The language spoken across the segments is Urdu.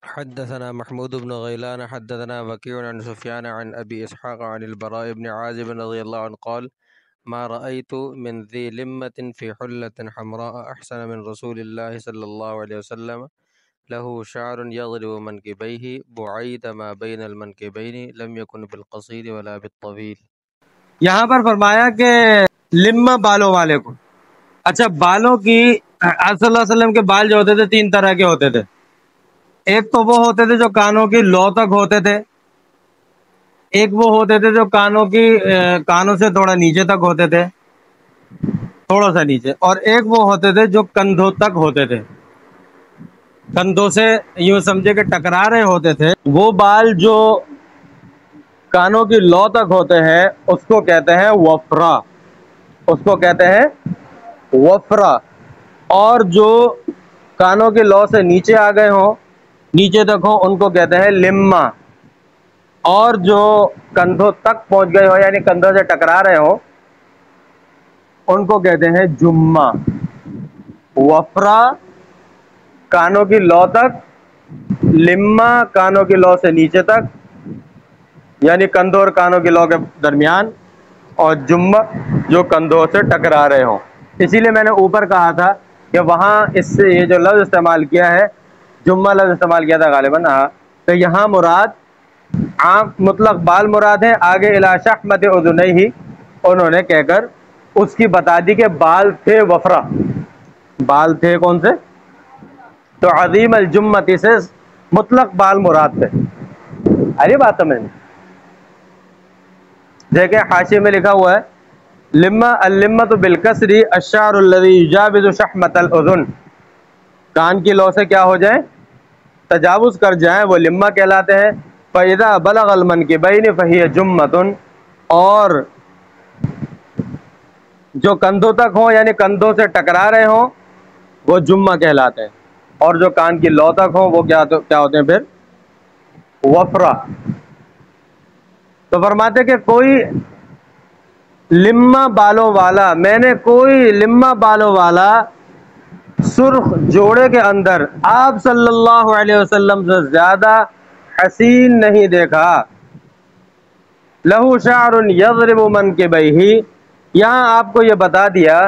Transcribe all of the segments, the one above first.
حدثنا محمود بن غيلان حدثنا وكيع عن سفيان عن أبي إسحاق عن البراء بن عازب رضي الله عنه قال ما رأيت من ذي لمة في حلة حمراء أحسن من رسول الله صلى الله عليه وسلم له شعر يضرب منكبيه بعيد ما بين المنكبين لم يكن بالقصير ولا بالطويل۔ یہاں پر فرمایا کہ لمہ بالوں والے کو، اچھا بالوں کی آپ صلی اللہ علیہ وسلم کے بال جو ہوتے تھے تین طرح کے ہوتے تھے۔ ایک تو وہ ہوتے تھے جو کانوں کی لو تک ہوتے تھے، ایک وہ ہوتے تھے جو کانوں سے تھوڑا نیچے تک ہوتے تھے، تھوڑا سا نیچے، اور ایک وہ ہوتے تھے جو کندھوں تک ہوتے تھے، کندھوں سے یوں سمجھے کہ ٹکرا رہے ہوتے تھے۔ وہ بال جو کانوں کی لو تک ہوتے ہیں اس کو کہتے ہیں وفرا، اس کو کہتے ہیں وفرا، اور جو کانوں کی لو سے نیچے آ گئے ہوں، نیچے تک ہوں، ان کو کہتے ہیں لمہ، اور جو کندھوں تک پہنچ گئے ہو یعنی کندھوں سے ٹکرا رہے ہوں ان کو کہتے ہیں جمہ۔ وفرا کانوں کی لو تک، لمہ کانوں کی لو سے نیچے تک یعنی کندھوں اور کانوں کی لو کے درمیان، اور جمہ جو کندھوں سے ٹکرا رہے ہوں۔ اسی لیے میں نے اوپر کہا تھا کہ وہاں اس سے یہ جو لفظ استعمال کیا ہے، جمہ لفظ استعمال کیا تھا غالباً، تو یہاں مراد عام مطلق بال مراد ہے، آگے الی شحمۃ اذنیہ انہوں نے کہہ کر اس کی بتا دی کہ بال تھے وفرا، بال تھے کون سے؟ تو عظیم الجمتی سے مطلق بال مراد تھے۔ ارے بات سمجھ میں دیکھیں حاشیے میں لکھا ہوا ہے لمہ اللمۃ بالکسر الشعر الذی یجاوز شحمۃ الاذن، کان کی لو سے کیا ہو جائیں؟ تجاوز کر جائیں، وہ لمہ کہلاتے ہیں۔ فَإِذَا بَلَغَ الْمَنْكِبَيْنِ فَهِيَ جُمَّةٌ، اور جو کندھوں تک ہوں یعنی کندھوں سے ٹکرا رہے ہوں وہ جمہ کہلاتے ہیں، اور جو کان کی لو تک ہوں وہ کیا ہوتے ہیں پھر؟ وفرا۔ تو فرماتے کہ کوئی لمہ بالوں والا، میں نے کوئی لمہ بالوں والا سرخ جوڑے کے اندر آپ صلی اللہ علیہ وسلم سے زیادہ حسین نہیں دیکھا۔ لہو شعر یضرب منکبیہ، یہاں آپ کو یہ بتا دیا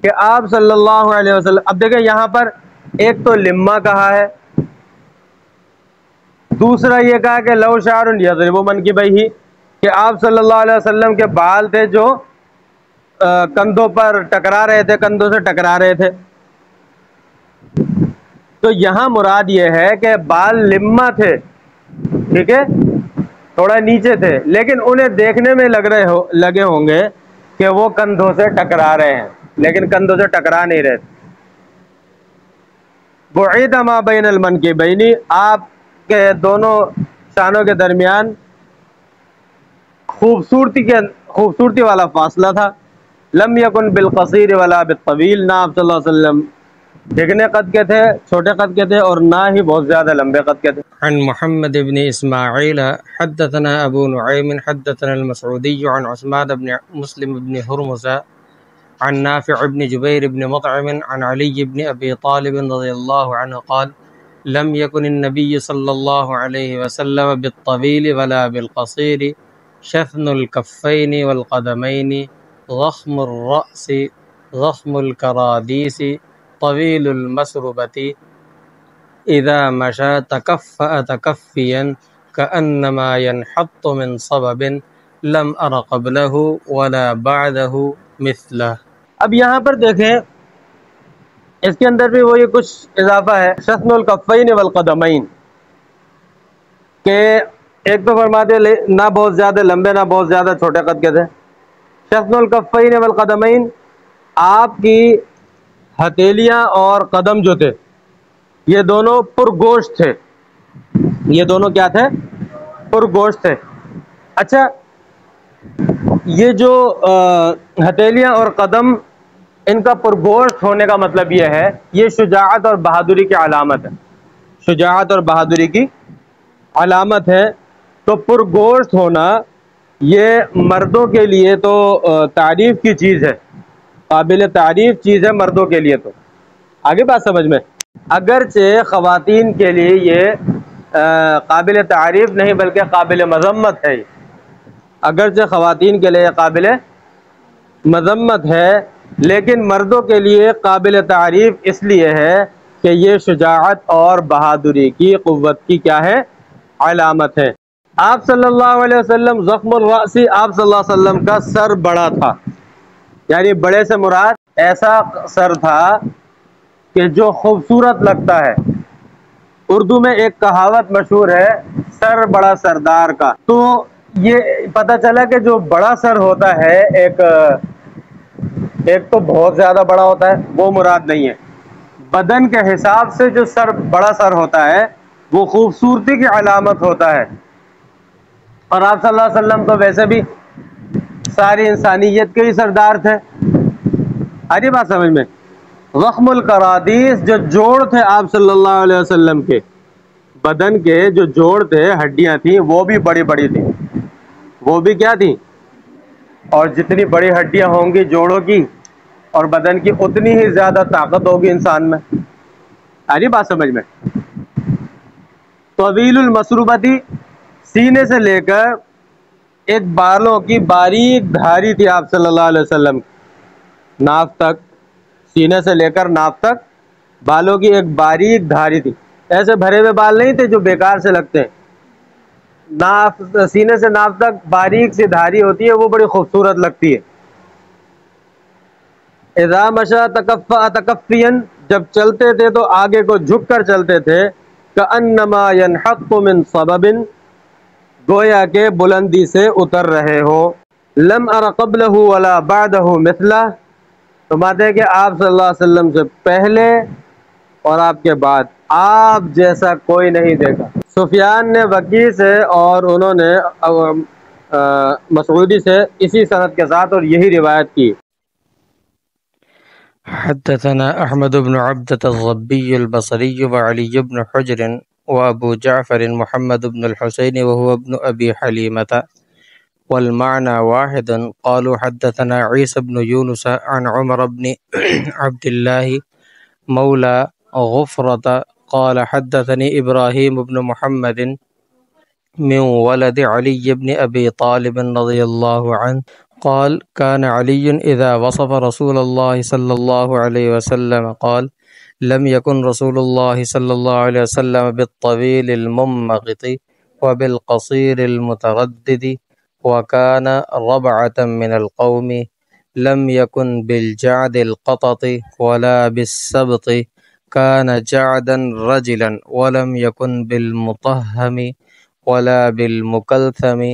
کہ آپ صلی اللہ علیہ وسلم، اب دیکھیں یہاں پر ایک تو لمہ کہا ہے، دوسرا یہ کہا کہ لہو شعر یضرب منکبیہ، کہ آپ صلی اللہ علیہ وسلم کے بال تھے جو کندھوں پر ٹکرا رہے تھے، کندھوں سے ٹکرا رہے تھے۔ تو یہاں مراد یہ ہے کہ بال لمہ تھے، ٹھیک ہے، تھوڑا نیچے تھے، لیکن انہیں دیکھنے میں لگے ہوں گے کہ وہ کندھوں سے ٹکرا رہے ہیں، لیکن کندھوں سے ٹکرا نہیں رہے۔ بعید ما بین المنکبین، آپ کے دونوں شانوں کے درمیان خوبصورتی والا فاصلہ تھا۔ لم یکن بالقصیر ولا بالطویل، نہ آپ صلی اللہ علیہ وسلم ڈھگنے قد کے تھے، چھوٹے قد کے تھے، اور نہ ہی بہت زیادہ لمبے قد کے تھے۔ عن محمد بن اسماعیل حدثنا ابو نعیم حدثنا المسعودی عن عثمان بن مسلم بن ہرمز عن نافع بن جبیر بن مطعم عن علی بن ابی طالب رضی اللہ عنہ قال لم يكن النبي صلى الله عليه وسلم بالطويل ولا بالقصير شثن الكفين والقدمين ضخم الرأس ضخم الكراديس طويل المسربة إذا مشى تكفأ تكفيا كأنما ينحط من صبب لم أر قبله ولا بعده مثله۔ اب یہاں پر دیکھیں اس کے اندر بھی وہی کچھ اضافہ ہے، شثن الکفین والقدمین، کہ ایک تو فرماتے نہ بہت زیادہ لمبے نہ بہت زیادہ چھوٹے قد کے تھے۔ شثن الکفین والقدمین، آپ کی ہتھیلیاں اور قدم جو تھے یہ دونوں پرگوشت تھے، یہ دونوں کیا تھے؟ پرگوشت تھے۔ اچھا، یہ جو ہتھیلیاں اور قدم ان کا پرگوشت ہونے کا مطلب یہ ہے، یہ شجاعت اور بہادری کی علامت ہے، شجاعت اور بہادری کی علامت ہے۔ تو پرگوشت ہونا یہ مردوں کے لیے تو تعریف کی چیز ہے، قابل تعریف چیز ہے مردوں کے لیے۔ تو آگے بات سمجھ میں، اگرچہ خواتین کے لیے یہ قابل تعریف نہیں بلکہ قابل مذمت ہے. اگرچہ خواتین کے لیے قابل مذمت ہے لیکن مردوں کے لیے قابل تعریف اس لیے ہے کہ یہ شجاعت اور بہادری کی، قوت کی کیا ہے؟ علامت ہے. آپ صلی اللہ علیہ وسلم زخم الراسی، آپ صلی اللہ علیہ وسلم کا سر بڑا تھا، یعنی بڑے سے مراد ایسا سر تھا کہ جو خوبصورت لگتا ہے. اردو میں ایک کہاوت مشہور ہے، سر بڑا سردار کا. تو یہ پتہ چلا کہ جو بڑا سر ہوتا ہے ایک تو بہت زیادہ بڑا ہوتا ہے، وہ مراد نہیں ہے. بدن کے حساب سے جو بڑا سر ہوتا ہے وہ خوبصورتی کی علامت ہوتا ہے. اور آپ صلی اللہ علیہ وسلم تو ویسے بھی ساری انسانیت کے ہی سردار تھے. آج بات سمجھ میں؟ زخم القرادیس، جو جوڑ تھے آپ صلی اللہ علیہ وسلم کے بدن کے، جو جوڑ تھے، ہڈیاں تھیں، وہ بھی بڑی بڑی تھیں. وہ بھی کیا تھیں؟ اور جتنی بڑی ہڈیاں ہوں گی جوڑوں کی اور بدن کی، اتنی ہی زیادہ طاقت ہوگی انسان میں. آج بات سمجھ میں؟ طویل المسروبتی، سینے سے لے کر ایک بالوں کی باریک دھاری تھی آپ صلی اللہ علیہ وسلم، ناف تک، سینے سے لے کر ناف تک بالوں کی ایک باریک دھاری تھی. ایسے بھرے ہوئے بال نہیں تھے جو بیکار سے لگتے ہیں. ناف، سینے سے ناف تک باریک سی دھاری ہوتی ہے، وہ بڑی خوبصورت لگتی ہے. اذا مشى تکفأ تکفیا، جب چلتے تھے تو آگے کو جھک کر چلتے تھے. کأنما ينحط من صبب، گویا کہ بلندی سے اتر رہے ہو. لم ار قبلہ ولا بعدہ مثلہ، فرماتے ہیں کہ آپ صلی اللہ علیہ وسلم سے پہلے اور آپ کے بعد آپ جیسا کوئی نہیں دیکھا. سفیان نے وکی سے اور انہوں نے مسعودی سے اسی سند کے ساتھ اور یہی روایت کی. حدثنا أحمد بن عبدة الضبي البصري وعلي بن حجر وأبو جعفر محمد بن الحسين وهو ابن أبي حليمة والمعنى واحد. قالوا حدثنا عيسى بن يونس عن عمر بن عبد الله مولى غفرة قال حدثني إبراهيم بن محمد من ولد علي بن أبي طالب رضي الله عنه قال كان علي إذا وصف رسول الله صلى الله عليه وسلم قال لم يكن رسول الله صلى الله عليه وسلم بالطويل الممغط وبالقصير المتردد وكان ربعة من القوم لم يكن بالجعد القطط ولا بالسبط كان جعدا رجلا ولم يكن بالمطهم ولا بالمكلثم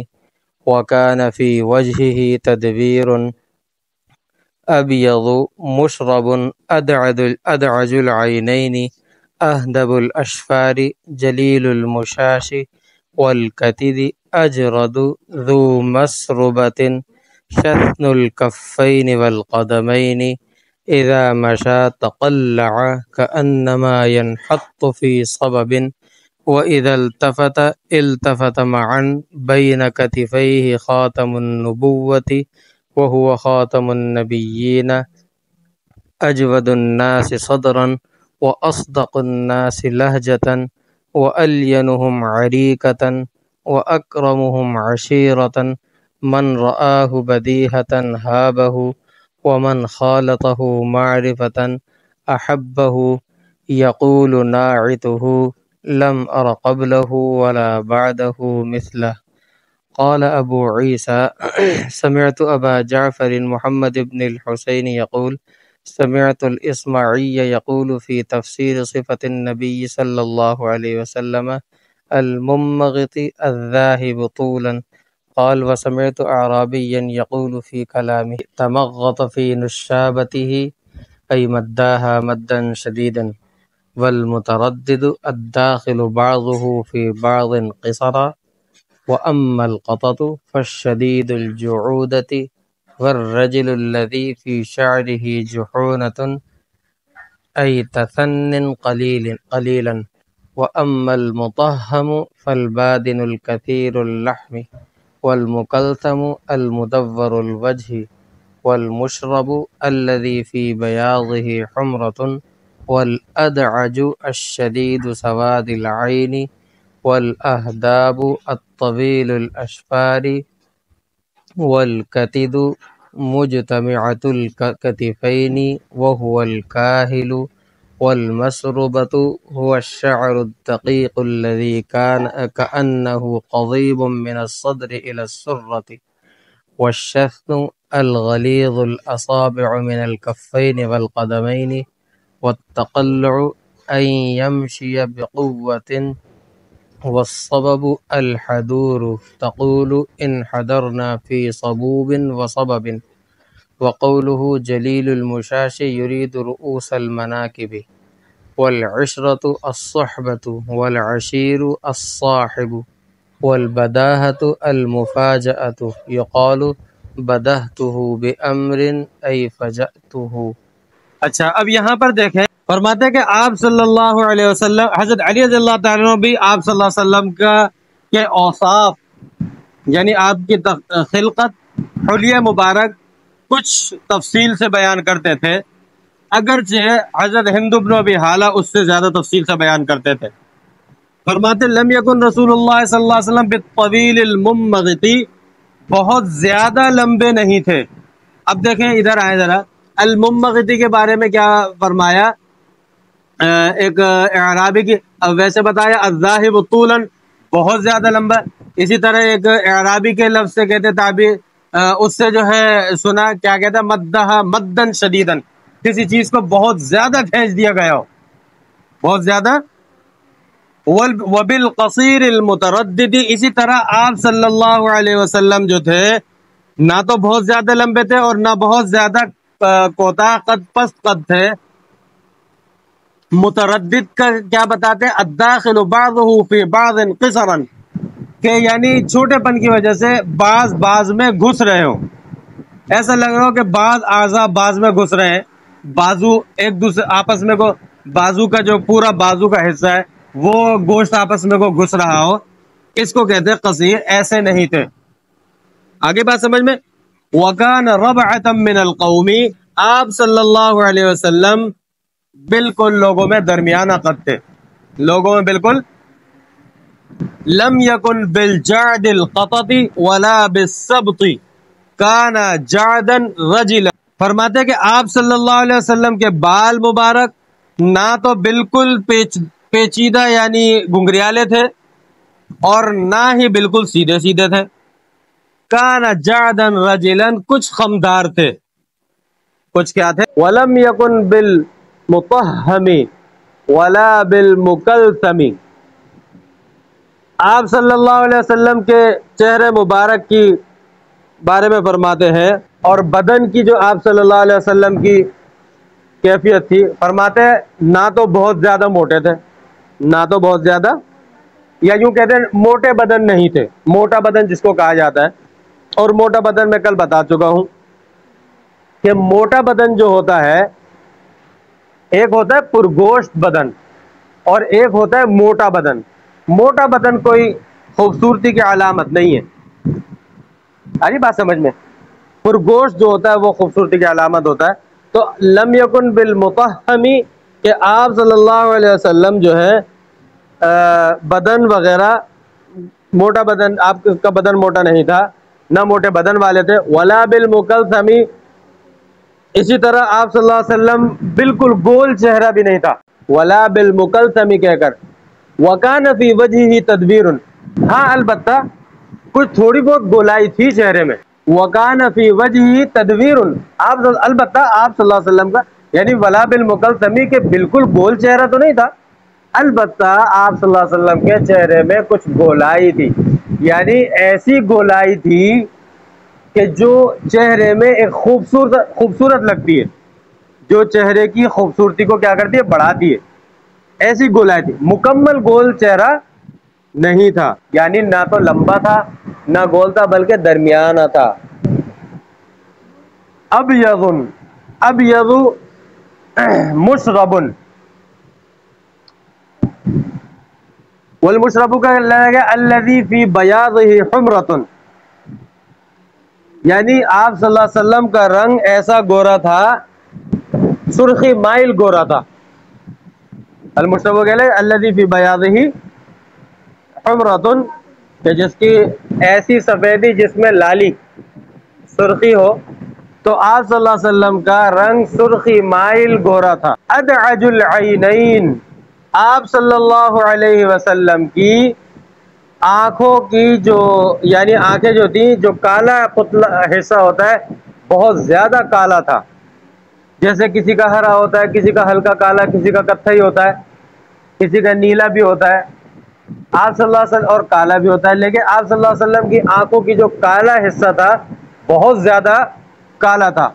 وكان في وجهه تدبير أبيض مشرب أدعج العينين أهدب الأشفار جليل المشاش والكتد أجرد ذو مسربة شثن الكفين والقدمين إذا مشى تقلع كأنما ينحط في صبب وإذا التفت معا بين كتفيه خاتم النبوة وهو خاتم النبيين أجود الناس صدرا وأصدق الناس لهجة وألينهم عريكة وأكرمهم عشيرة من رآه بديهة هابه ومن خالطه معرفة أحبه يقول ناعته لم أر قبله ولا بعده مثله. قال أبو عيسى سمعت أبا جعفر محمد بن الحسين يقول سمعت الإسماعي يقول في تفسير صفة النبي صلى الله عليه وسلم الممغط الذاهب طولا. قال وسمعت أعرابيا يقول في كلامه تمغط في نشابته أي مداها مدا شديدا. والمتردد الداخل بعضه في بعض قصرا. وأما القطط فالشديد الجعودة والرجل الذي في شعره جحونة أي تثن قليلا. وأما المطهم فالبادن الكثير اللحم. والمكلثم المدور الوجه. والمشرب الذي في بياضه حمرة. والأدعج الشديد سواد العين. والأهداب الطويل الأشفار والكتد مجتمعة الكتفين وهو الكاهل والمسربة هو الشعر الدقيق الذي كان كأنه قضيب من الصدر إلى السرة والشثن الغليظ الأصابع من الكفين والقدمين والتقلع أن يمشي بقوة والصبب الحدور تقول إن حدرنا في صبوب وصبب وقوله جليل المشاش يريد رؤوس المناكب والعشرة الصحبة والعشير الصاحب والبداهة المفاجأة يقال بدهته بأمر أي فجأته. اچھا اب یہاں پر دیکھیں فرماتے ہیں کہ آپ صلی اللہ علیہ وسلم حضرت علی رضی اللہ تعالیٰ عنہ بھی آپ صلی اللہ علیہ وسلم کے اوصاف یعنی آپ کی خلقت حلیہ مبارک کچھ تفصیل سے بیان کرتے تھے، اگرچہ حضرت ہند بن ابی حالہ اس سے زیادہ تفصیل سے بیان کرتے تھے. فرماتے لم یکن رسول اللہ صلی اللہ علیہ وسلم بالطویل الممغتی، بہت زیادہ لمبے نہیں تھے. اب دیکھیں ادھر آئے ذرا، الممغتی کے بارے میں کیا فرمایا؟ ایک اعرابی کی ویسے بتایا الذاہب طولا، بہت زیادہ لمبا. اسی طرح ایک اعرابی کے لفظ سے کہتے تعبیر اس سے جو ہے سنا کیا کہتا ہے مدہ مدن شدیدن، کسی چیز کو بہت زیادہ کھینچ دیا گیا ہو، بہت زیادہ. وبالقصیر المتردد، اسی طرح آپ صلی اللہ علیہ وسلم جو تھے نہ تو بہت زیادہ لمبے تھے اور نہ بہت زیادہ کوتاہ قد پست قد تھے. متردد کا کیا بتاتے ہیں؟ الداخل بعضه فی بعض قصرا، کہ یعنی چھوٹے پن کی وجہ سے بعض میں گھس رہے ہوں، ایسا لگ رہا ہو کہ بعض اعضاء بعض میں گھس رہے ہیں، بازو ایک دوسرے آپس میں کو، بازو کا جو پورا بازو کا حصہ ہے وہ گوشت آپس میں کو گھس رہا ہو، اس کو کہتے ہیں قصیر. ایسے نہیں تھے. آگے بات سمجھ میں. وَكَانَ رَبْعَةً مِّنَ الْقَوْمِ، آپ صلی اللہ علیہ وسلم بالکل لوگوں میں درمیانہ قد تھے، لوگوں میں بالکل. لم یکن بالجعد القطط ولا بالسبط کان جعدا رجلا. فرماتے کہ آپ صلی اللہ علیہ وسلم کے بال مبارک نہ تو بالکل پیچیدہ یعنی گنگریالے تھے اور نہ ہی بالکل سیدھے سیدھے تھے. کان جعدا رجلا، کچھ خمدار تھے، کچھ کیا تھے؟ ولم یکن بالمطہم ولا بالمکلثم. آپ صلی اللہ علیہ وسلم کے چہرے مبارک کی بارے میں فرماتے ہیں اور بدن کی جو آپ صلی اللہ علیہ وسلم کی کیفیت تھی، فرماتے ہیں نہ تو بہت زیادہ موٹے تھے، نہ تو بہت زیادہ، یا یوں کہتے ہیں موٹے بدن نہیں تھے. موٹا بدن جس کو کہا جاتا ہے، اور موٹا بدن میں کل بتا چکا ہوں کہ موٹا بدن جو ہوتا ہے ایک ہوتا ہے پرگوشت بدن اور ایک ہوتا ہے موٹا بدن. موٹا بدن کوئی خوبصورتی کی علامت نہیں ہے. آئی بات سمجھ میں؟ پرگوشت جو ہوتا ہے وہ خوبصورتی کی علامت ہوتا ہے. تو لم یکن بالمطہمی، کہ آپ صلی اللہ علیہ وسلم جو ہے بدن وغیرہ موٹا بدن، آپ کا بدن موٹا نہیں تھا، نہ موٹے بدن والے تھے. ولا بالمکلثمی، اسی طرح آپ صلی اللہ علیہ وسلم بالکل گول چہرہ بھی نہیں تھا. ولا بالمکلثمی کہہ کر وکان فی وجہہ تدبیر، ہاں البتہ کچھ تھوڑی بہت گولائی تھی چہرے میں. وکان فی وجہہ تدبیر، البتہ آپ صلی اللہ علیہ وسلم کا یعنی ولا بالمکلثمی کے بالکل گول چہرہ تو نہیں تھا، البتہ آپ صلی اللہ علیہ وسلم کے چہرے میں کچھ گولائی تھی، یعنی ایسی گولائی تھی کہ جو چہرے میں ایک خوبصورت لگتی ہے، جو چہرے کی خوبصورتی کو کیا کرتی ہے؟ بڑھاتی ہے. ایسی گولائی تھی. مکمل گول چہرہ نہیں تھا، یعنی نہ تو لمبا تھا نہ گول تھا بلکہ درمیانہ تھا. ابیض مشرب، والمشرب کا لگا الذی فی بیاضہ حمرۃ، یعنی آپ صلی اللہ علیہ وسلم کا رنگ ایسا گورا تھا، سرخی مائل گورا تھا. المشرب کہہ لے الذی فی بیاضہ حمرۃ کہ جس کی ایسی سفیدی جس میں لالی سرخی ہو، تو آپ صلی اللہ علیہ وسلم کا رنگ سرخی مائل گورا تھا. ادعج العینین، آپ صلی اللہ علیہ وسلم کی آنکھوں کی جو یعنی آنکھیں جو تھیں، جو کالا حصہ ہوتا ہے بہت زیادہ کالا تھا. جیسے کسی کا ہرا ہوتا ہے، کسی کا ہلکا کالا، کسی کا کتھئی ہوتا ہے، کسی کا نیلا بھی ہوتا ہے، آپ صلی اللہ علیہ وسلم اور کالا بھی ہوتا ہے. لیکن آپ صلی اللہ علیہ وسلم کی آنکھوں کی جو کالا حصہ تھا بہت زیادہ کالا تھا.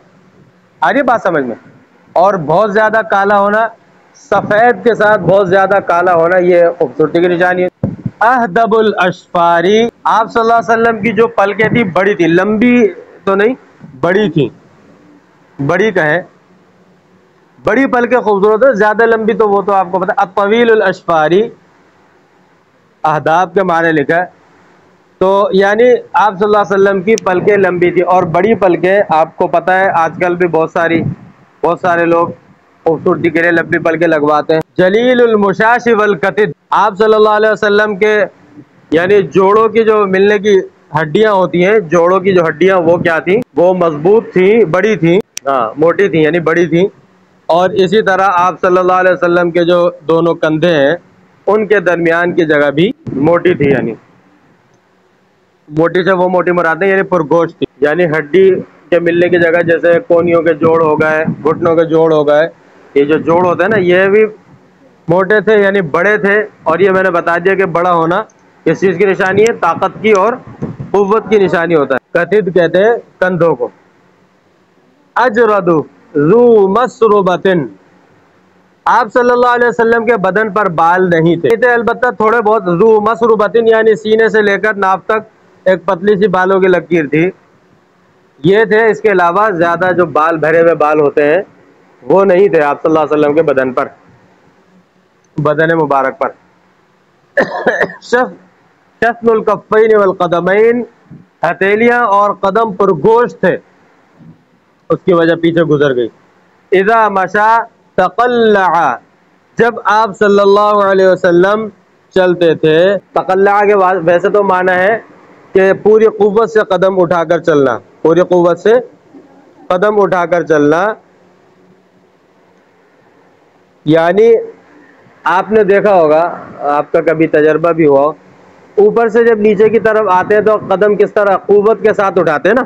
آ رہی بات سمجھ میں؟ اور بہت زیادہ کالا ہونا، سفید کے ساتھ بہت زیادہ کالا ہونا، یہ خوبصورتی کی نشانی ہے. اہدب الاشفاری، آپ صلی اللہ علیہ وسلم کی جو پلکیں تھی بڑی تھی، لمبی تو نہیں، بڑی تھی. بڑی کہیں، بڑی پلکیں خوبصورت ہے، زیادہ لمبی تو وہ تو آپ کو پتا. الطویل الاشفاری، اہداب کے معنی لکھا ہے، تو یعنی آپ صلی اللہ علیہ وسلم کی پلکیں لمبی تھی. اور بڑی پلکیں آپ کو پتہ ہے آج کل بھی بہت سارے لوگ خوبصورتی کے لیے لمبی پلکیں لگواتے ہیں. جلیل المشاش والکتد، آپ صلی اللہ علیہ وسلم کے یعنی جوڑوں کی جو ملنے کی ہڈیاں ہوتی ہیں، جوڑوں کی جو ہڈیاں وہ کیا تھیں؟ وہ مضبوط تھیں، بڑی تھیں، ہاں موٹی تھیں یعنی بڑی تھیں. اور اسی طرح آپ صلی اللہ علیہ وسلم کے جو دونوں کندھے ہیں ان کے درمیان کی جگہ بھی موٹی تھی. یعنی موٹی سے وہ موٹی مراد ہے یعنی پرگوشت تھی، یعنی ہڈی کے ملنے کی جگہ، جیسے کونیوں کے جوڑ ہو گئے، گھٹنوں کے جوڑ ہو گئے، یہ جو جوڑ ہوتے ہیں نا یہ بھی موٹے تھے یعنی بڑے تھے. اور یہ میں نے بتا دیا کہ بڑا ہونا اس چیز کی نشانی ہے، طاقت کی اور قوت کی نشانی ہوتا ہے. کتد کہتے ہیں کندھوں کو. اجرد ذو مسربۃ، آپ صلی اللہ علیہ وسلم کے بدن پر بال نہیں تھے، البتہ تھوڑے بہت. ذو مسربۃ یعنی سینے سے لے کر ناف تک ایک پتلی سی بالوں کی لکیر تھی، یہ تھے. اس کے علاوہ زیادہ جو بال بھرے ہوئے بال ہوتے ہیں وہ نہیں تھے آپ صلی اللہ علیہ وسلم کے بدن پر، بدن مبارک پر. شفن الکفین والقدمین، ہتھیلیاں اور قدم پر گوشت تھے، اس کی وجہ پیچھے گزر گئی. اذا مشا تقلع، جب آپ صلی اللہ علیہ وسلم چلتے تھے. تقلع کے ویسے تو معنی ہے کہ پوری قوت سے قدم اٹھا کر چلنا، پوری قوت سے قدم اٹھا کر چلنا. یعنی آپ نے دیکھا ہوگا، آپ کا کبھی تجربہ بھی ہوا، اوپر سے جب نیچے کی طرف آتے ہیں تو قدم کس طرح قوت کے ساتھ اٹھاتے ہیں نا،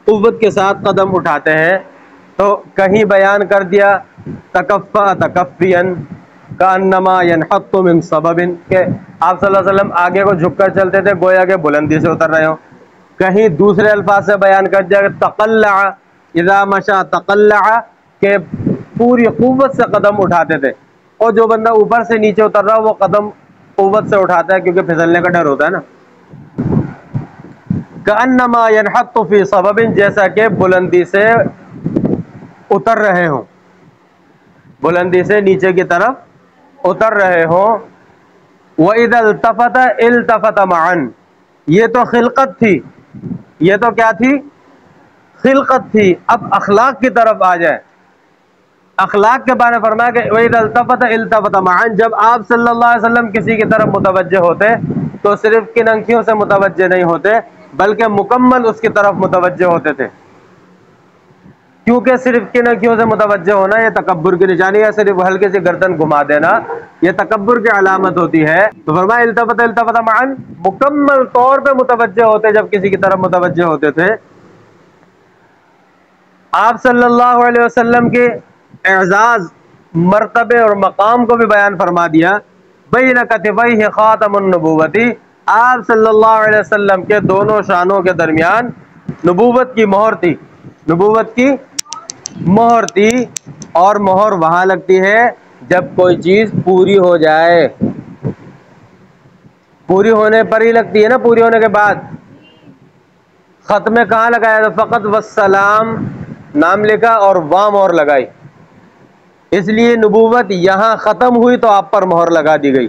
قوت کے ساتھ قدم اٹھاتے ہیں. تو کہیں بیان کر دیا تکفا تکفین کانما ینحط من سبب، کہ آپ صلی اللہ علیہ وسلم آگے کو جھک کر چلتے تھے گویا کہ بلندی سے اتر رہے ہوں. کہیں دوسرے الفاظ سے بیان کر دیا کہ تقلع، اذا مشا تقلع، کہ پوری قوت سے قدم اٹھاتے تھے. اور جو بندہ اوپر سے نیچے اتر رہا وہ قدم قوت سے اٹھاتا ہے کیونکہ پھسلنے کا ڈر ہوتا ہے نا. کانما ینحط فی سبب، جیسا کہ بلندی سے اتر رہے ہوں، بلندی سے نیچے کی طرف اتر رہے ہوں. وَإِذَا الْتَفَتَ الْتَفَتَ مَعًا، یہ تو خلقت تھی، یہ تو کیا تھی؟ خلقت تھی. اب اخلاق کی طرف آ جائے. اخلاق کے بارے میں فرمایا کہ وَإِذَا الْتَفَتَ الْتَفَتَ مَعًا، جب آپ صلی اللہ علیہ وسلم کسی کی طرف متوجہ ہوتے تو صرف کن انکھیوں سے متوجہ نہیں ہوتے بلکہ مکمل اس کی طرف متوجہ ہوتے تھے. کیونکہ صرف کن انکھیوں سے متوجہ ہونا یہ تکبر کی نشانی ہے، صرف ہلکے سے گردن گھما دینا یہ تکبر کی علامت ہوتی ہے. تو فرمایا التفت التفت معا، مکمل طور پہ متوجہ ہوتے جب کسی کی طرف متوجہ ہوتے تھے. آپ صلی اللہ علیہ وسلم کے اعزاز، مرتبے اور مقام کو بھی بیان فرما دیا. بین کتفیہ خاتم النبوتی، آپ صلی اللہ علیہ وسلم کے دونوں شانوں کے درمیان نبوت کی مہر تھی، نبوت کی مہر تھی. اور مہر وہاں لگتی ہے جب کوئی چیز پوری ہو جائے، پوری ہونے پر ہی لگتی ہے نا، پوری ہونے کے بعد. خط میں کہاں لگایا تھا؟ فقط والسلام نام لکھا اور وہاں مہر لگائی، اس لیے نبوت یہاں ختم ہوئی تو آپ پر مہر لگا دی گئی.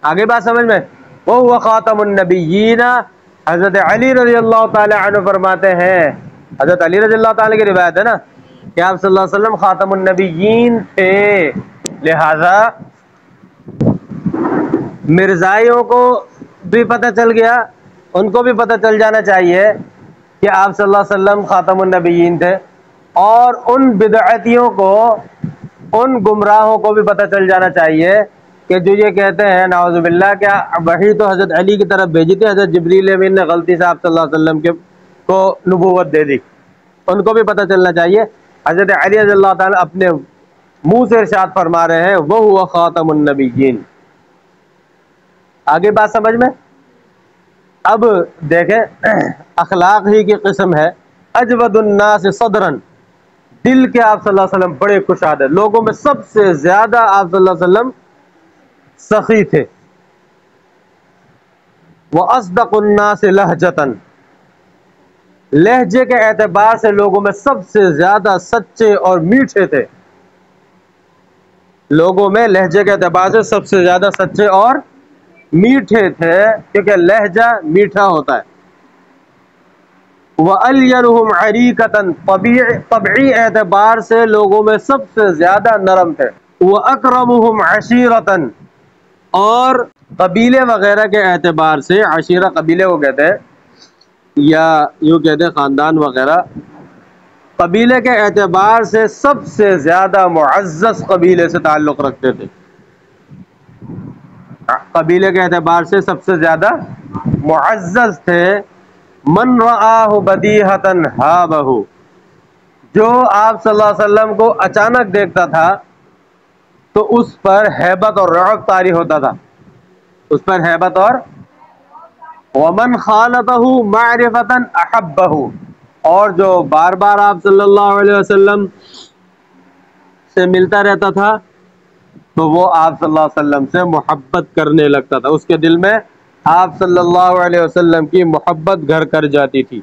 آگے بات سمجھ میں؟ وہ خاتم النبیین، حضرت علی رضی اللہ تعالی عنہ فرماتے ہیں، حضرت علی رضی اللہ تعالی کی روایت ہے نا کہ آپ صلی اللہ علیہ وسلم خاتم النبیین تھے. لہذا مرزائیوں کو بھی پتہ چل گیا، ان کو بھی پتہ چل جانا چاہیے کہ آپ صلی اللہ علیہ وسلم خاتم النبیین تھے، اور ان بدعتیوں کو، ان گمراہوں کو بھی پتہ چل جانا چاہیے کہ جو یہ کہتے ہیں نعوذ باللہ کیا وحی تو حضرت علی کی طرف بھیجی تھی، حضرت جبریل امین نے غلطی سے آپ صلی اللہ علیہ وسلم کو نبوت دے دی، ان کو بھی پتہ چلنا چاہیے۔ حضرت علی رضی اللہ تعالیٰ اپنے منہ سے ارشاد فرما رہے ہیں وَهُوَ خَاتَمُ النَّبِيِّينَ۔ آگے بات سمجھ میں؟ اب دیکھیں اخلاق ہی کی قسم ہے، اجود الناس صدراً، دل کے آپ صلی اللہ علیہ وسلم بڑے کشاد ہیں، لوگوں میں سب سے زیادہ آپ صلی اللہ علیہ وسلم سخی تھے۔ وَأَصْدَقُ النَّاسِ لَهْجَةً، لہجے کے اعتبار سے لوگوں میں سب سے زیادہ سچے اور میٹھے تھے، لوگوں میں لہجے کے اعتبار سے سب سے زیادہ سچے اور میٹھے تھے، کیونکہ لہجہ میٹھا ہوتا ہے۔ وَأَلْيَنُهُمْ عَرِيقَةً، طبعی اعتبار سے لوگوں میں سب سے زیادہ نرم تھے۔ وَأَكْرَمُهُمْ عَشِيرَةً، اور قبیلے وغیرہ کے اعتبار سے، عشیرہ قبیلے کو کہتے ہیں یا یوں کہتے ہیں خاندان وغیرہ، قبیلے کے اعتبار سے سب سے زیادہ معزز قبیلے سے تعلق رکھتے تھے، قبیلے کے اعتبار سے سب سے زیادہ معزز تھے۔ من رآہ بدیہۃ ہابہ، جو آپ صلی اللہ علیہ وسلم کو اچانک دیکھتا تھا تو اس پر ہیبت اور رعب طاری ہوتا تھا، اس پر ہیبت اور ومن خالطہ معرفۃ احبہ، اور جو بار بار آپ صلی اللہ علیہ وسلم سے ملتا رہتا تھا تو وہ آپ صلی اللہ علیہ وسلم سے محبت کرنے لگتا تھا، اس کے دل میں آپ صلی اللہ علیہ وسلم کی محبت گھر کر جاتی تھی۔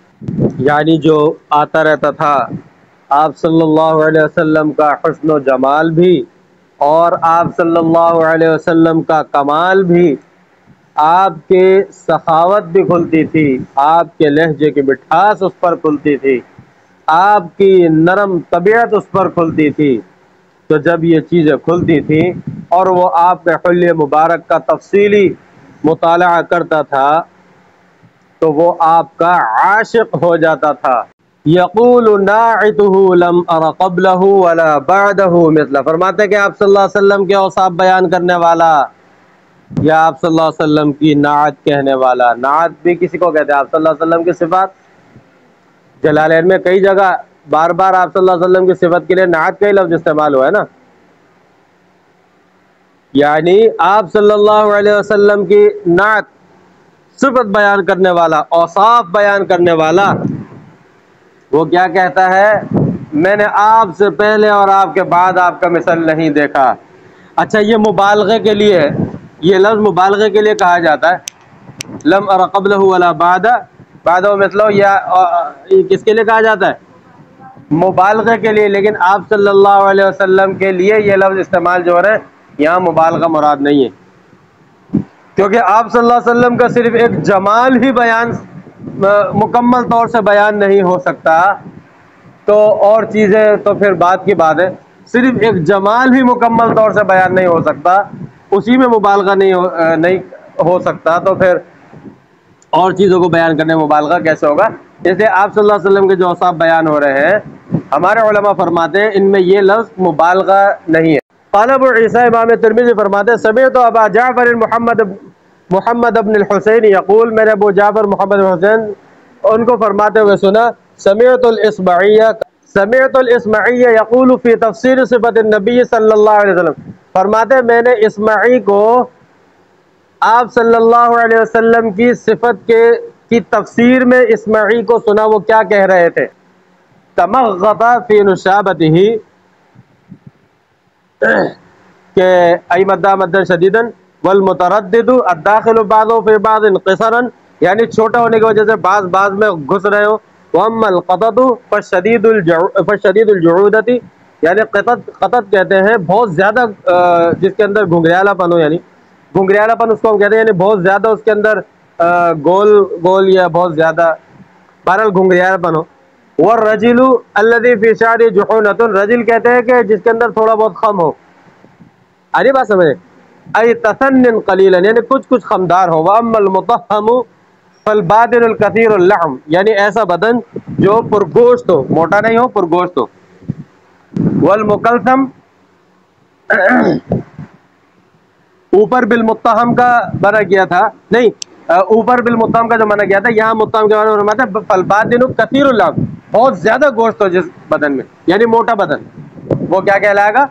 یعنی جو آتا رہتا تھا آپ صلی اللہ علیہ وسلم کا حسن و جمال بھی، اور آپ صلی اللہ علیہ وسلم کا کمال بھی، آپ کے سخاوت بھی کھلتی تھی، آپ کے لہجے کی مٹھاس اس پر کھلتی تھی، آپ کی نرم طبیعت اس پر کھلتی تھی۔ تو جب یہ چیزیں کھلتی تھیں اور وہ آپ کے حلیہ مبارک کا تفصیلی مطالعہ کرتا تھا تو وہ آپ کا عاشق ہو جاتا تھا۔ یقول ناعتہ لم ار قبلہ ولا بعدہ مثلہ، فرماتے کہ آپ صلی اللہ علیہ وسلم کے اوصاف بیان کرنے والا یا آپ صلی اللہ علیہ وسلم کی نعت کہنے والا، نعت بھی کسی کو کہتے ہیں، آپ صلی اللہ علیہ وسلم کی صفات جلالین میں کئی جگہ بار بار آپ صلی اللہ علیہ وسلم کی صفت کے لیے نعت کا ہی لفظ استعمال ہوا ہے نا، یعنی آپ صلی اللہ علیہ وسلم کی نعت، صفت بیان کرنے والا، اوصاف بیان کرنے والا، وہ کیا کہتا ہے؟ میں نے آپ سے پہلے اور آپ کے بعد آپ کا مثل نہیں دیکھا۔ اچھا یہ مبالغے کے لیے، یہ لفظ مبالغے کے لیے کہا جاتا ہے، لم ار قبلہ ولا بعدہ مثلہ، یا کس کے لیے کہا جاتا ہے؟ مبالغے کے لیے، لیکن آپ صلی اللہ علیہ وسلم کے لیے یہ لفظ استعمال جو ہو رہا ہے یہاں مبالغہ مراد نہیں ہے، کیونکہ آپ صلی اللہ علیہ وسلم کا صرف ایک جمال ہی بیان مکمل طور سے بیان نہیں ہو سکتا، تو اور چیزیں تو پھر بات کی بات ہے، صرف ایک جمال ہی مکمل طور سے بیان نہیں ہو سکتا، اسی میں مبالغہ نہیں ہو سکتا، تو پھر اور چیزوں کو بیان کرنے میں مبالغہ کیسے ہوگا؟ جیسے آپ صلی اللہ علیہ وسلم کے جو اوصاف بیان ہو رہے ہیں، ہمارے علماء فرماتے ہیں ان میں یہ لفظ مبالغہ نہیں ہے۔ قال ابو عیسیٰ امام ترمذی فرماتے ہیں سمعت ابا جعفر محمد ابن الحسین یقول، میں نے ابو جعفر محمد بن حسین ان کو فرماتے ہوئے سنا، سمعت الاسمعی یقول فی تفسیر صفت النبی صلی اللہ علیہ وسلم، فرماتے میں نے اسمعی کو آپ صلی اللہ علیہ وسلم کی صفت کی تفسیر میں اسمعی کو سنا، وہ کیا کہہ رہے تھے؟ تمغط فی نشابتہ، کہ ای مدہ مدن شدیدن والمتردد الداخل بعض فی بعض قصرا، یعنی چھوٹا ہونے کی وجہ سے بعض میں گھس رہے ہو، واما القطط فشدید الجعودۃ، یعنی قطط کہتے ہیں بہت زیادہ جس کے اندر گھنگریالا پن ہو، یعنی گھنگریالا پن اس کو ہم کہتے ہیں، یعنی بہت زیادہ اس کے اندر گول یا بہت زیادہ بہرحال گھنگریالا پن ہو۔ والرجل الذی فی شعرہ جحونۃ، رجل کہتے ہیں کہ جس کے اندر تھوڑا بہت خم ہو، آری بات سمجھے، ای تسن قلیلا یعنی کچھ کچھ خمدار ہو، واما المطہم فالبادن الکثیر اللحم یعنی ایسا بدن جو پرگوشت ہو، موٹا نہیں ہو، پرگوشت ہو، والمکلثم اوپر بالمتہم کا منع کیا تھا، نہیں اوپر بالمتہم کا جو منع کیا تھا، یہاں متہم کے بارے میں فرماتا ہے فالبادن کثیر اللحم، بہت زیادہ گوشت ہو جس بدن میں، یعنی موٹا بدن، وہ کیا کہلائے گا؟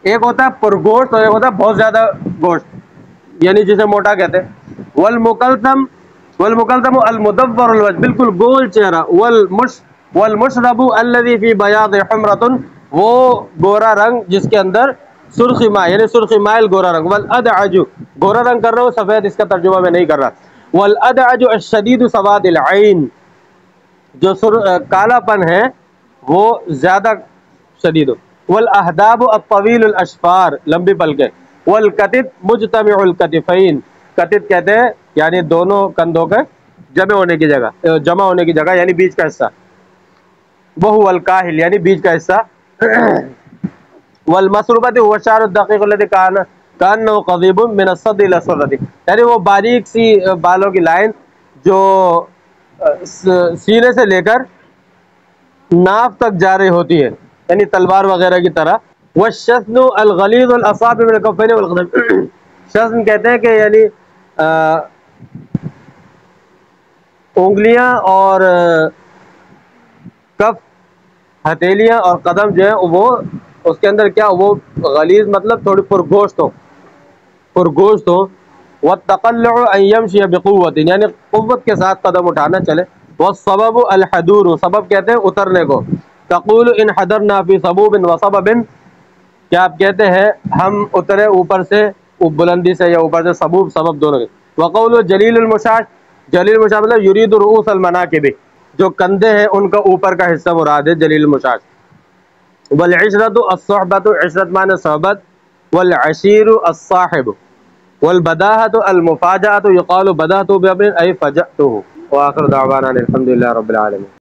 ایک ہوتا ہے پرگوشت اور ایک ہوتا ہے بہت زیادہ گوشت، یعنی جسے موٹا کہتے ہیں۔ والمکلثم المدور الوجه بالکل گول چہرہ، والمشرب الذي في بياض حمرة وہ گورا رنگ جس کے اندر سرخی مائل یعنی سرخی مائل گورا رنگ، والادعج گورا رنگ کر رہا ہوں، سفید اس کا ترجمہ میں نہیں کر رہا، والادعج الشدید سواد العین جو کالا پن ہے وہ زیادہ شدید ہو، والاحداب الطویل الاشفار لمبی پلکیں، والکتف مجتمع الکتفین کتف کہتے ہیں یعنی دونوں کندھوں کے جمع ہونے کی جگہ یعنی بیچ کا حصہ، وہو الکاہل یعنی بیچ کا حصہ، والمسربۃ هو الشعر الدقیق الذي كانه قضیب من الصد الى السرۃ یعنی وہ باریک سی بالوں کی لائن جو سینے سے لے کر ناف تک جا رہی ہوتی ہے یعنی تلوار وغیرہ کی طرح، والشسن الغلیظ الاصابع من الکفین والقدم شسن کہتے ہیں کہ یعنی انگلیاں اور کف ہتھیلیاں اور قدم جو ہے وہ اس کے اندر کیا وہ غلیظ مطلب تھوڑی پرگوشت ہو، والتقلع ان یمشی بقوت یعنی قوت کے ساتھ قدم اٹھانا چلے، والسبب الحدور سبب کہتے ہیں اترنے کو، تقول ان حضرنا فی صبوب وسبب کیا آپ کہتے ہیں ہم اترے اوپر سے بلندی سے یا اوپر سے سبوب سبب دونوں کے، وقول جلیل المشاش مطلب یرید رؤوس المناکب جو کندھے ہیں ان کا اوپر کا حصہ مراد ہے جلیل المشاش، والعشرۃ الصحبۃ عشرت معنی صحبت، والعشیر الصاحب، والبداہۃ المفاجأۃ یقال بدأت بامر ای فجأته، وآخر دعوانا الحمد للہ رب العالمین۔